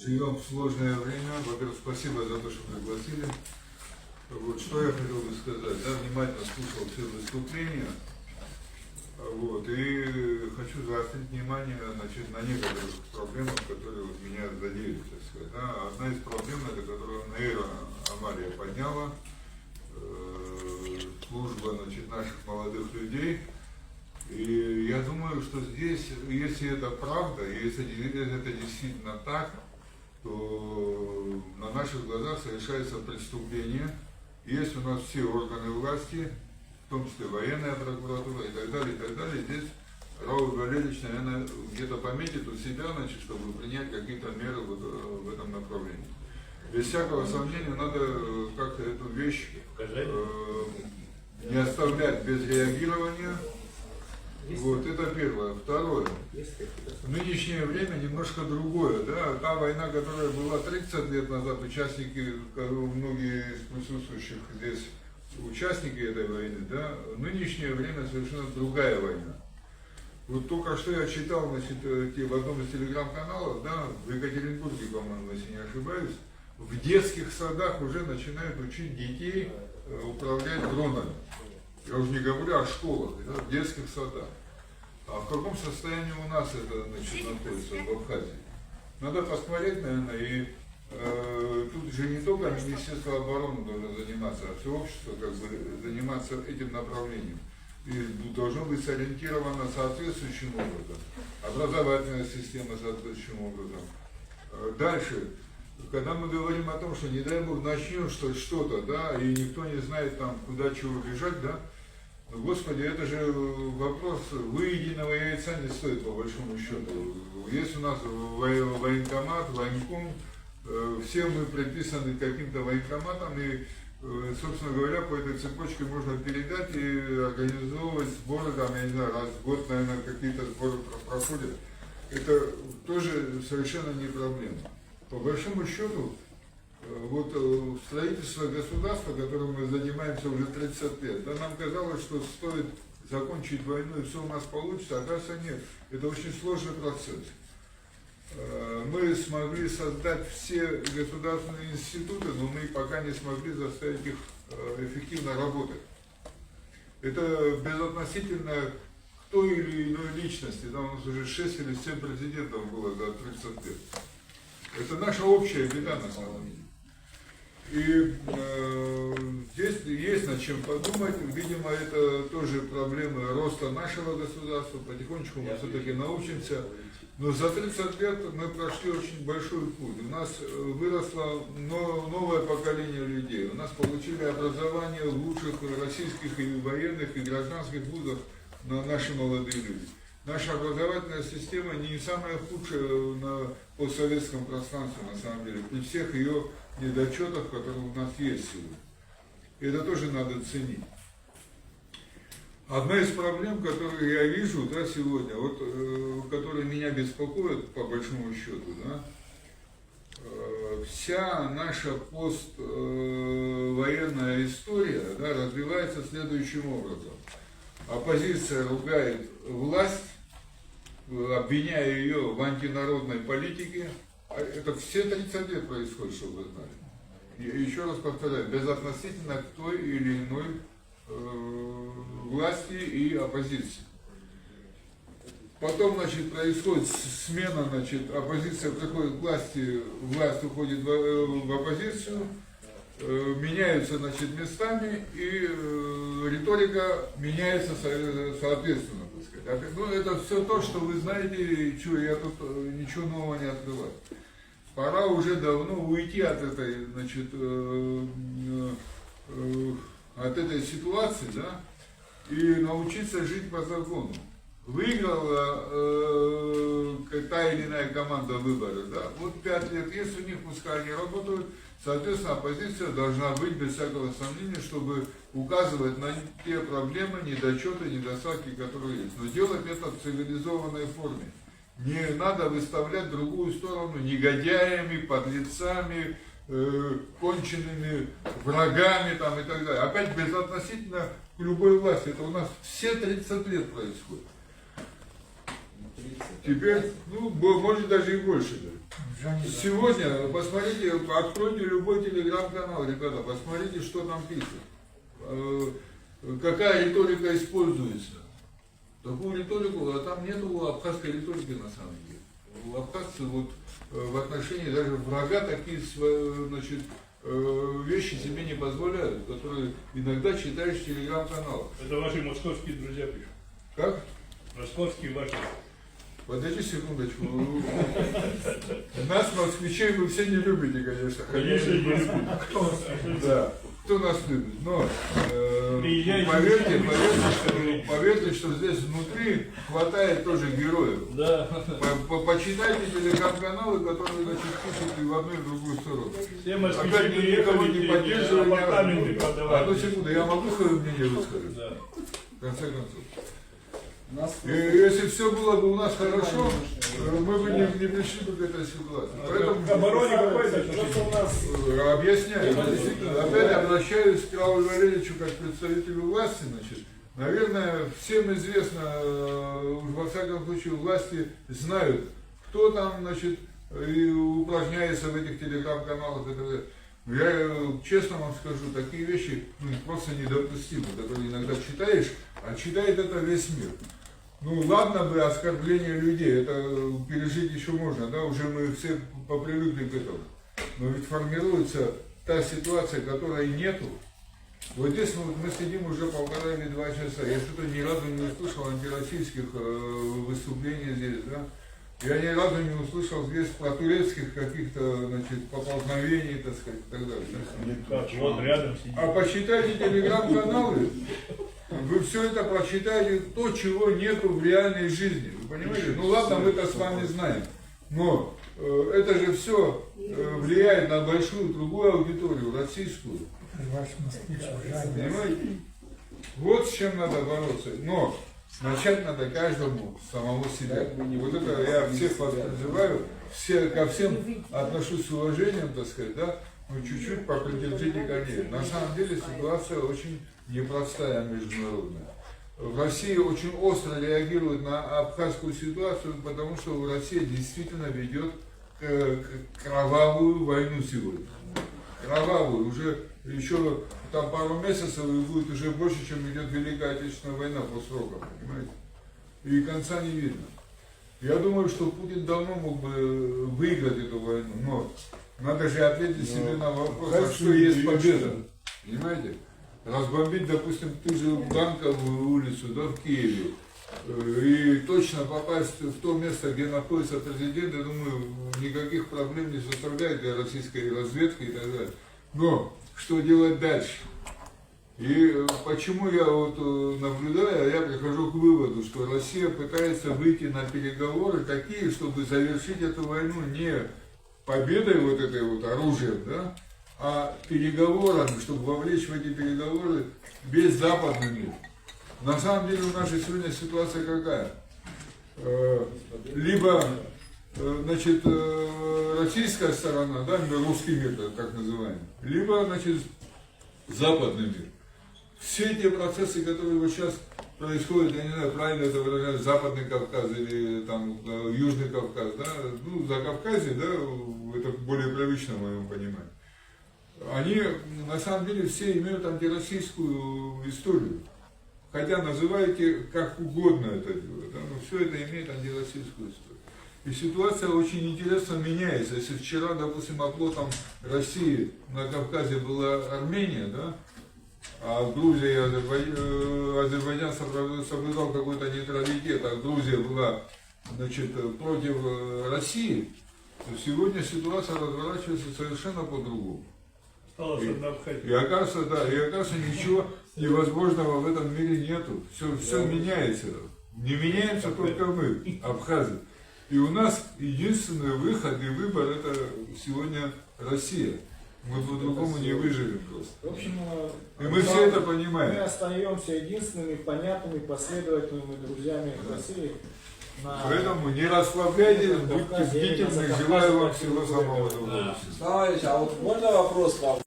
Живем в сложное время. Во-первых, спасибо за то, что пригласили. Вот, что я хотел бы сказать. Да, внимательно слушал все выступления. Вот, и хочу заострить внимание на некоторых проблемах, которые вот меня задели, так сказать. Да. Одна из проблем, это которую Нейра Амалия подняла, служба наших молодых людей. И я думаю, что здесь, если это правда, если это действительно так, то на наших глазах совершается преступление. Есть у нас все органы власти, в том числе военная прокуратура и так далее, и так далее. Здесь Рауль Валерьевич, наверное, где-то пометит у себя, значит, чтобы принять какие-то меры в этом направлении. Без всякого сомнения, надо как-то эту вещь не оставлять без реагирования. Вот, это первое. Второе. Нынешнее время немножко другое. Да? Та война, которая была 30 лет назад, участники, многие из присутствующих здесь участники этой войны, да? Нынешнее время совершенно другая война. Вот только что я читал, значит, в одном из телеграм-каналов, да, в Екатеринбурге, по-моему, если не ошибаюсь, в детских садах уже начинают учить детей управлять дронами. Я уже не говорю о школах, да, в детских садах. А в каком состоянии у нас это, значит, находится в Абхазии? Надо посмотреть, наверное, и тут же не только Министерство обороны должно заниматься, а все общество как бы заниматься этим направлением. И должно быть сориентировано соответствующим образом. Образовательная система соответствующим образом. Дальше. Когда мы говорим о том, что не дай Бог начнем что-то, да, и никто не знает там, куда чего бежать, да, но, Господи, это же вопрос выеденного яйца не стоит, по большому счету. Есть у нас военкомат, военком, все мы приписаны каким-то военкоматам, и, собственно говоря, по этой цепочке можно передать и организовывать сборы, там, я не знаю, раз в год, наверное, какие-то сборы проходят. Это тоже совершенно не проблема. По большому счету, вот строительство государства, которым мы занимаемся уже 30 лет, да, нам казалось, что стоит закончить войну и все у нас получится, а оказывается нет. Это очень сложный процесс. Мы смогли создать все государственные институты, но мы пока не смогли заставить их эффективно работать. Это безотносительно к той или иной личности. Да, у нас уже 6 или 7 президентов было за 30 лет. Это наша общая беда на самом деле. И здесь есть над чем подумать. Видимо, это тоже проблемы роста нашего государства. Потихонечку мы все-таки научимся. Но за 30 лет мы прошли очень большой путь. У нас выросло новое поколение людей. У нас получили образование в лучших российских и военных, и гражданских вузах наши молодые люди. Наша образовательная система не самая худшая на постсоветском пространстве, на самом деле, при всех ее недочетах, которые у нас есть сегодня. И это тоже надо ценить. Одна из проблем, которую я вижу, да, сегодня, вот, которые меня беспокоят по большому счету, да, вся наша поствоенная история, да, развивается следующим образом. Оппозиция ругает власть, обвиняя ее в антинародной политике. Это все 30 лет происходит, чтобы вы знали. И еще раз повторяю, безотносительно к той или иной власти и оппозиции. Потом, значит, происходит смена, значит, оппозиция приходит к власти, власть уходит в оппозицию, меняются, значит, местами, и риторика меняется соответственно, так сказать. Ну, это все то, что вы знаете, и что, я тут ничего нового не открываю. Пора уже давно уйти от этой, значит, от этой ситуации, да, и научиться жить по закону. Выиграла та или иная команда выборы, да, вот 5 лет есть у них, пускай они работают, соответственно, оппозиция должна быть без всякого сомнения, чтобы указывать на те проблемы, недочеты, недостатки, которые есть. Но делать это в цивилизованной форме. Не надо выставлять другую сторону негодяями, подлецами, конченными врагами там, и так далее. Опять безотносительно к любой власти. Это у нас все 30 лет происходит. Теперь, ну, может даже и больше. Сегодня, посмотрите, откройте любой телеграм-канал, ребята, посмотрите, что там пишут. Какая риторика используется. Такую риторику, а там нету абхазской риторики на самом деле. У абхазцев вот в отношении даже врага такие, значит, вещи себе не позволяют, которые иногда читаешь в телеграм-каналах. Это ваши московские друзья пишут. Как? Московские ваши. Подожди секундочку. Нас, москвичей, вы все не любите, конечно. Конечно, не любите. Да. Кто нас любит? Но поверьте, что здесь внутри хватает тоже героев. Да. Почитайте телеграм-каналы, которые, значит, пишут и в одну, и в другую сторону. Все москвичи Опять никого не поддерживают. апартаменты продавать. Одну секунду, я могу свое мнение высказать? Да. В конце концов. Если все было бы у нас хорошо, мы бы не пришли бы к этой ситуации. Поэтому объясняю. Опять обращаюсь к Равлю Валерьевичу как представителю власти. Значит, наверное, всем известно, во всяком случае, власти знают, кто там, значит, и упражняется в этих телеграм-каналах. Я честно вам скажу, такие вещи просто недопустимы, которые иногда читаешь, а читает это весь мир. Ну ладно бы оскорбление людей, это пережить еще можно, да, уже мы все попривыкли к этому. Но ведь формируется та ситуация, которой нету. Вот здесь мы сидим уже 1,5 или 2 часа. Я что-то ни разу не услышал антироссийских выступлений здесь, да. Я ни разу не услышал здесь про турецких каких-то, значит, поползновений, так сказать, и так далее. Вот рядом сидит. А почитайте телеграм-каналы. Вы все это прочитаете, то, чего нету в реальной жизни. Вы понимаете? Ну ладно, мы-то с вами знаем. Но это же все влияет на большую другую аудиторию, российскую. Понимаете? Вот с чем надо бороться. Но начать надо каждому самого себя. Вот это я всех вас призываю, ко всем отношусь с уважением, так сказать, да, но чуть-чуть попридержите коней. На самом деле ситуация очень непростая международная. В России очень остро реагирует на абхазскую ситуацию, потому что Россия действительно ведет кровавую войну сегодня. Кровавую. Уже еще там пару месяцев и будет уже больше, чем идет Великая Отечественная война по срокам, понимаете? И конца не видно. Я думаю, что Путин давно мог бы выиграть эту войну, но надо же ответить себе на вопрос, а что есть победа, понимаете? Разбомбить, допустим, ту же Банковую улицу, да, в Киеве, и точно попасть в то место, где находится президент, я думаю, никаких проблем не составляет для российской разведки и так далее. Но что делать дальше? И почему я вот наблюдаю, я прихожу к выводу, что Россия пытается выйти на переговоры такие, чтобы завершить эту войну не победой вот этой вот оружием, да, а переговорами, чтобы вовлечь в эти переговоры весь западный мир. На самом деле у нас же сегодня ситуация какая? Либо, значит, российская сторона, да, русский мир, так называемый, либо, значит, западный мир. Все эти процессы, которые вот сейчас происходят, я не знаю, правильно это выражать, Западный Кавказ или там Южный Кавказ, да, ну, Закавказье, да, это более привычно в моем понимании. Они, на самом деле, все имеют антироссийскую историю. Хотя называйте как угодно это дело, да, но все это имеет антироссийскую историю. И ситуация очень интересно меняется. Если вчера, допустим, оплотом России на Кавказе была Армения, да, а Грузия и Азербайджан соблюдал какой-то нейтралитет, а Грузия была, значит, против России, то сегодня ситуация разворачивается совершенно по-другому. И оказывается, да, и оказывается, ничего невозможного в этом мире нету. Все меняется. Не меняемся только мы, абхазы. И у нас единственный выход и выбор — это сегодня Россия. Мы по-другому не выживем просто. В общем, и мы все это понимаем. Мы остаемся единственными понятными, последовательными друзьями России. Поэтому не расслабляйтесь, будьте бдительны, желаю вам всего самого доброго. Слава Ильич, а вот можно вопрос вам?